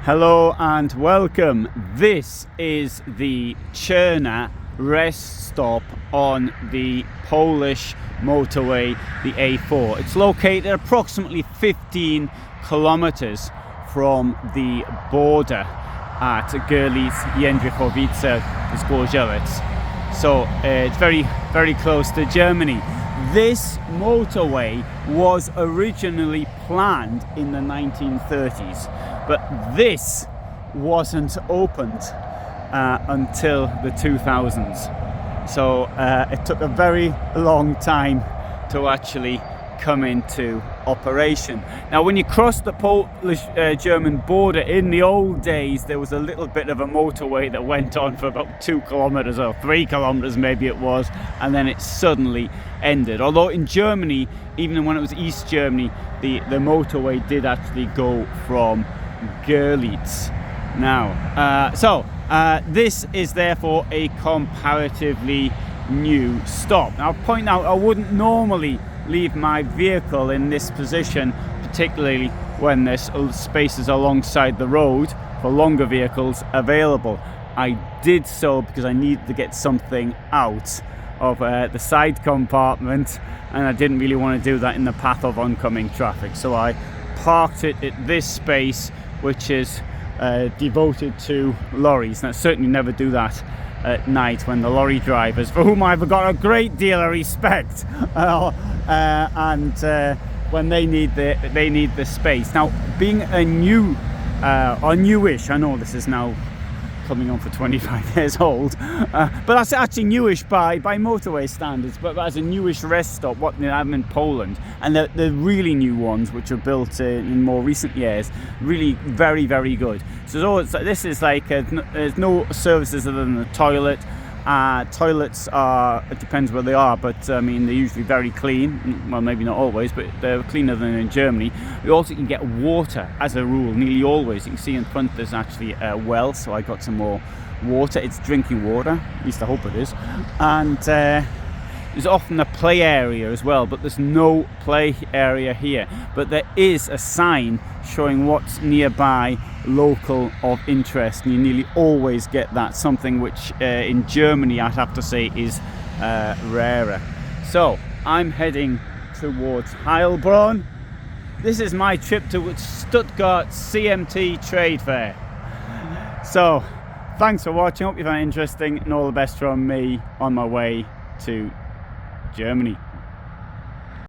Hello and welcome. This is the Czerna rest stop on the Polish motorway, the A4. It's located approximately 15 kilometers from the border at Goerlitz, Jędrzychowice, Zgorzelec. So it's very close to Germany. This motorway was originally planned in the 1930s, but this wasn't opened until the 2000s. So it took a very long time to actually come into operation. Now, when you cross the Polish-German border, in the old days, there was a little bit of a motorway that went on for about 2 kilometers or 3 kilometers maybe it was, and then it suddenly ended. Although in Germany, even when it was East Germany, the motorway did actually go from Goerlitz. Now, this is therefore a comparatively new stop. Now, I'll point out I wouldn't normally leave my vehicle in this position, particularly when there's spaces alongside the road for longer vehicles available. I did so because I needed to get something out of the side compartment, and I didn't really want to do that in the path of oncoming traffic. So I parked it at this space, which is devoted to lorries. Now, I certainly never do that at night when the lorry drivers, for whom I've got a great deal of respect, and when they need the space. Now, being a new or newish, I know this is now coming on for 25 years old, but that's actually newish by motorway standards, but as a newish rest stop, what they have in Poland, and the really new ones which are built in more recent years, really very good. So this is like there's no services other than the toilet. Toilets are, it depends where they are, but I mean they're usually very clean. Well, maybe not always, but they're cleaner than in Germany. You also can get water as a rule, nearly always. You can see in front there's actually a well, so I got some more water. It's drinking water, at least I hope it is. And there's often a play area as well, but there's no play area here. But there is a sign showing what's nearby local of interest, and you nearly always get that, something which in Germany I'd have to say is rarer. So I'm heading towards Heilbronn. This is my trip to Stuttgart CMT Trade Fair. So thanks for watching, hope you found it interesting, and all the best from me on my way to Germany.